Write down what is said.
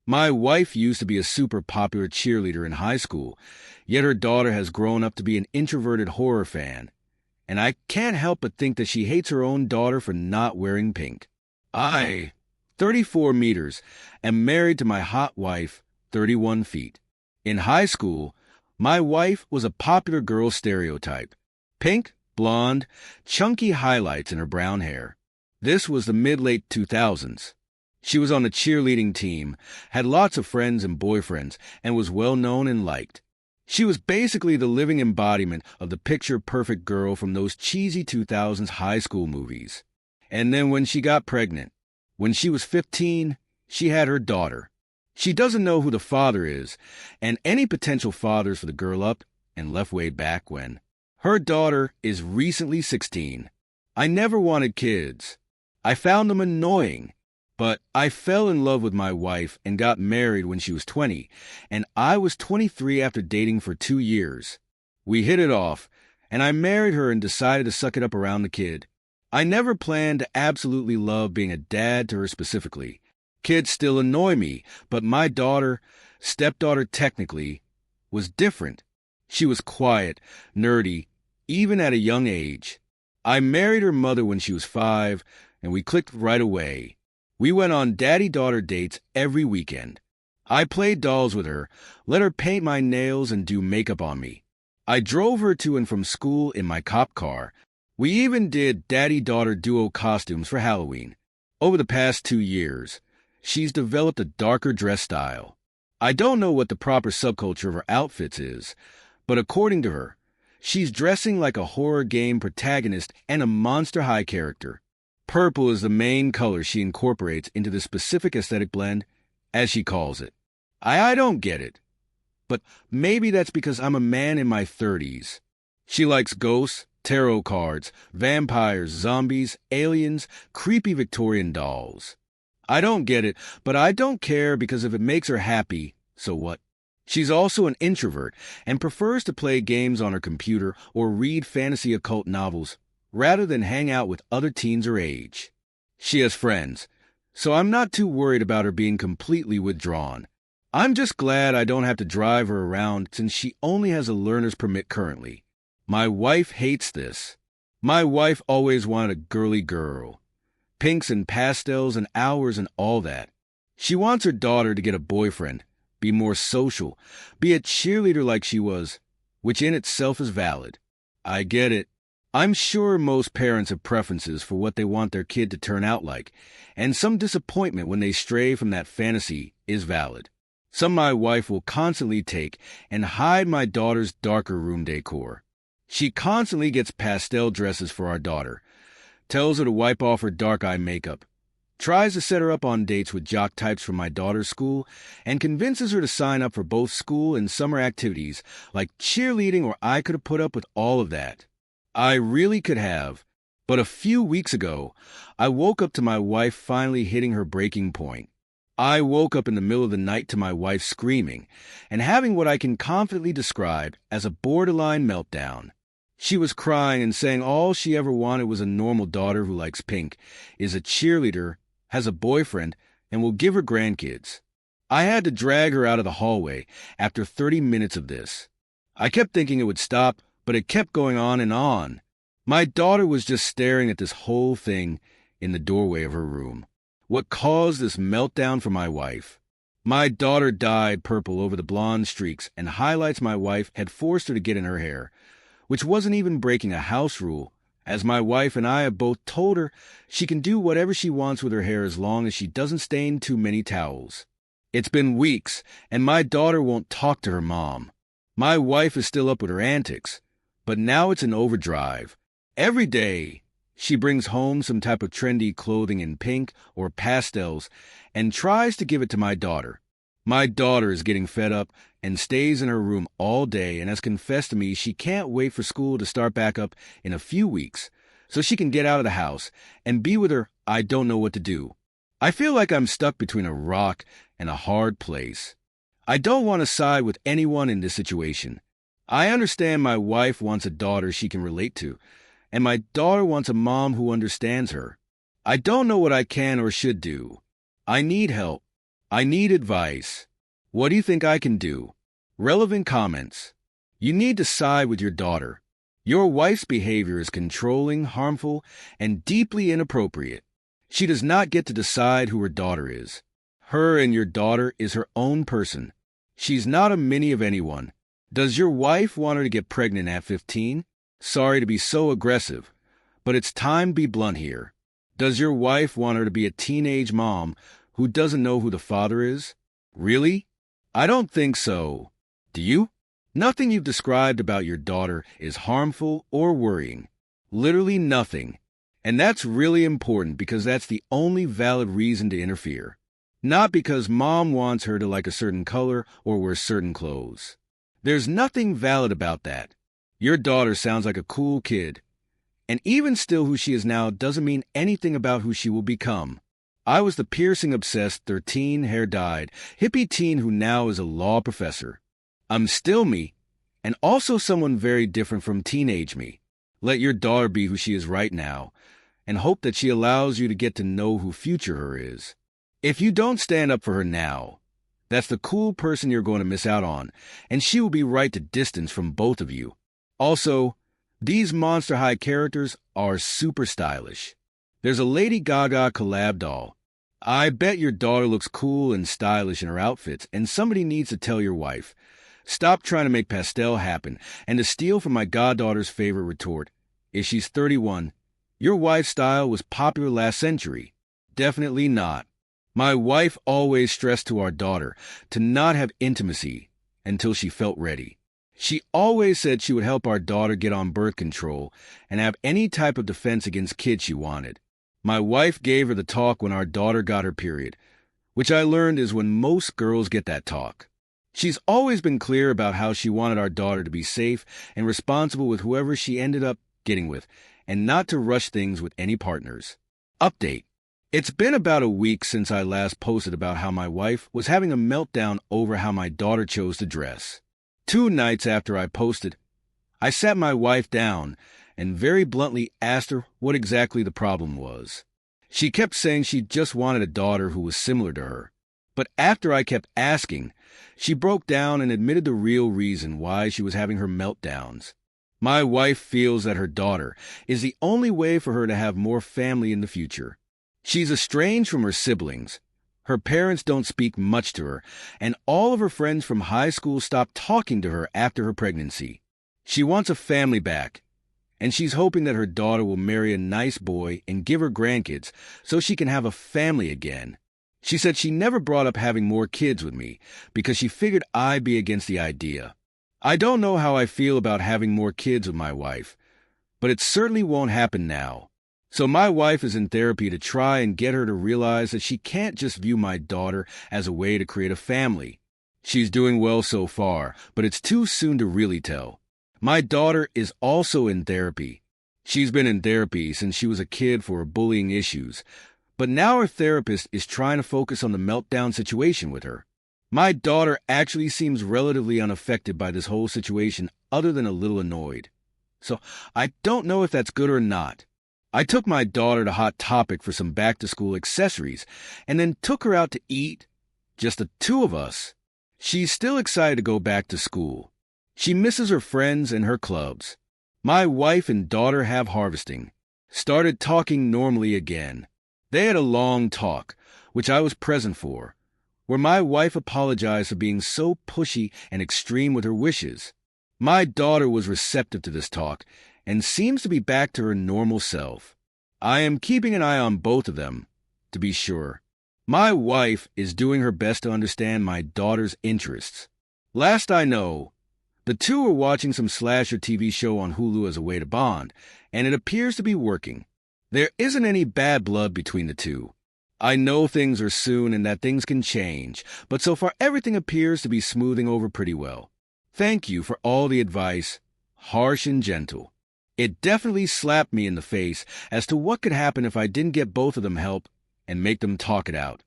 My wife used to be a super popular cheerleader in high school, yet her daughter has grown up to be an introverted horror fan. And I can't help but think that she hates her own daughter for not wearing pink. I, 34 meters, am married to my hot wife, 31 feet. In high school, my wife was a popular girl stereotype. Pink, blonde, chunky highlights in her brown hair. This was the mid-late 2000s. She was on the cheerleading team, had lots of friends and boyfriends, and was well known and liked. She was basically the living embodiment of the picture-perfect girl from those cheesy 2000s high school movies. And then when she got pregnant, when she was 15, she had her daughter. She doesn't know who the father is, and any potential fathers for the girl up and left way back when. Her daughter is recently 16. I never wanted kids. I found them annoying. But I fell in love with my wife and got married when she was 20, and I was 23 after dating for 2 years. We hit it off, and I married her and decided to suck it up around the kid. I never planned to absolutely love being a dad to her specifically. Kids still annoy me, but my daughter, stepdaughter technically, was different. She was quiet, nerdy, even at a young age. I married her mother when she was 5, and we clicked right away. We went on daddy-daughter dates every weekend. I played dolls with her, let her paint my nails and do makeup on me. I drove her to and from school in my cop car. We even did daddy-daughter duo costumes for Halloween. Over the past 2 years, she's developed a darker dress style. I don't know what the proper subculture of her outfits is, but according to her, she's dressing like a horror game protagonist and a Monster High character. Purple is the main color she incorporates into the specific aesthetic blend, as she calls it. I don't get it. But maybe that's because I'm a man in my 30s. She likes ghosts, tarot cards, vampires, zombies, aliens, creepy Victorian dolls. I don't get it, but I don't care because if it makes her happy, so what? She's also an introvert and prefers to play games on her computer or read fantasy occult novels rather than hang out with other teens her age. She has friends, so I'm not too worried about her being completely withdrawn. I'm just glad I don't have to drive her around since she only has a learner's permit currently. My wife hates this. My wife always wanted a girly girl. Pinks and pastels and hours and all that. She wants her daughter to get a boyfriend, be more social, be a cheerleader like she was, which in itself is valid. I get it. I'm sure most parents have preferences for what they want their kid to turn out like, and some disappointment when they stray from that fantasy is valid. Some my wife will constantly take and hide my daughter's darker room decor. She constantly gets pastel dresses for our daughter, tells her to wipe off her dark eye makeup, tries to set her up on dates with jock types from my daughter's school, and convinces her to sign up for both school and summer activities like cheerleading, or I could have put up with all of that. I really could have, but a few weeks ago, I woke up to my wife finally hitting her breaking point. I woke up in the middle of the night to my wife screaming and having what I can confidently describe as a borderline meltdown. She was crying and saying all she ever wanted was a normal daughter who likes pink, is a cheerleader, has a boyfriend, and will give her grandkids. I had to drag her out of the hallway after 30 minutes of this. I kept thinking it would stop, but it kept going on and on. My daughter was just staring at this whole thing in the doorway of her room. What caused this meltdown for my wife? My daughter dyed purple over the blonde streaks and highlights my wife had forced her to get in her hair, which wasn't even breaking a house rule, as my wife and I have both told her she can do whatever she wants with her hair as long as she doesn't stain too many towels. It's been weeks, and my daughter won't talk to her mom. My wife is still up with her antics, but now it's an overdrive. Every day, she brings home some type of trendy clothing in pink or pastels and tries to give it to my daughter. My daughter is getting fed up and stays in her room all day and has confessed to me she can't wait for school to start back up in a few weeks so she can get out of the house and be with her. I don't know what to do. I feel like I'm stuck between a rock and a hard place. I don't want to side with anyone in this situation. I understand my wife wants a daughter she can relate to, and my daughter wants a mom who understands her. I don't know what I can or should do. I need help. I need advice. What do you think I can do? Relevant comments. You need to side with your daughter. Your wife's behavior is controlling, harmful, and deeply inappropriate. She does not get to decide who her daughter is. Her and your daughter is her own person. She's not a mini of anyone. Does your wife want her to get pregnant at 15? Sorry to be so aggressive, but it's time to be blunt here. Does your wife want her to be a teenage mom who doesn't know who the father is? Really? I don't think so. Do you? Nothing you've described about your daughter is harmful or worrying. Literally nothing. And that's really important because that's the only valid reason to interfere. Not because mom wants her to like a certain color or wear certain clothes. There's nothing valid about that. Your daughter sounds like a cool kid. And even still who she is now doesn't mean anything about who she will become. I was the piercing-obsessed 13, hair-dyed, hippie teen who now is a law professor. I'm still me, and also someone very different from teenage me. Let your daughter be who she is right now, and hope that she allows you to get to know who future her is. If you don't stand up for her now, that's the cool person you're going to miss out on, and she will be right to distance from both of you. Also, these Monster High characters are super stylish. There's a Lady Gaga collab doll. I bet your daughter looks cool and stylish in her outfits, and somebody needs to tell your wife. Stop trying to make pastel happen, and to steal from my goddaughter's favorite retort. If she's 31, your wife's style was popular last century. Definitely not. My wife always stressed to our daughter to not have intimacy until she felt ready. She always said she would help our daughter get on birth control and have any type of defense against kids she wanted. My wife gave her the talk when our daughter got her period, which I learned is when most girls get that talk. She's always been clear about how she wanted our daughter to be safe and responsible with whoever she ended up getting with, and not to rush things with any partners. Update. It's been about a week since I last posted about how my wife was having a meltdown over how my daughter chose to dress. 2 nights after I posted, I sat my wife down and very bluntly asked her what exactly the problem was. She kept saying she just wanted a daughter who was similar to her. But after I kept asking, she broke down and admitted the real reason why she was having her meltdowns. My wife feels that her daughter is the only way for her to have more family in the future. She's estranged from her siblings. Her parents don't speak much to her, and all of her friends from high school stopped talking to her after her pregnancy. She wants a family back, and she's hoping that her daughter will marry a nice boy and give her grandkids so she can have a family again. She said she never brought up having more kids with me because she figured I'd be against the idea. I don't know how I feel about having more kids with my wife, but it certainly won't happen now. So my wife is in therapy to try and get her to realize that she can't just view my daughter as a way to create a family. She's doing well so far, but it's too soon to really tell. My daughter is also in therapy. She's been in therapy since she was a kid for her bullying issues, but now her therapist is trying to focus on the meltdown situation with her. My daughter actually seems relatively unaffected by this whole situation other than a little annoyed. So I don't know if that's good or not. I took my daughter to Hot Topic for some back-to-school accessories and then took her out to eat, just the 2 of us. She's still excited to go back to school. She misses her friends and her clubs. My wife and daughter have harvesting. Started talking normally again. They had a long talk, which I was present for, where my wife apologized for being so pushy and extreme with her wishes. My daughter was receptive to this talk and seems to be back to her normal self. I am keeping an eye on both of them, to be sure. My wife is doing her best to understand my daughter's interests. Last I know, the 2 were watching some slasher TV show on Hulu as a way to bond, and it appears to be working. There isn't any bad blood between the 2. I know things are soon and that things can change, but so far everything appears to be smoothing over pretty well. Thank you for all the advice, harsh and gentle. It definitely slapped me in the face as to what could happen if I didn't get both of them help and make them talk it out.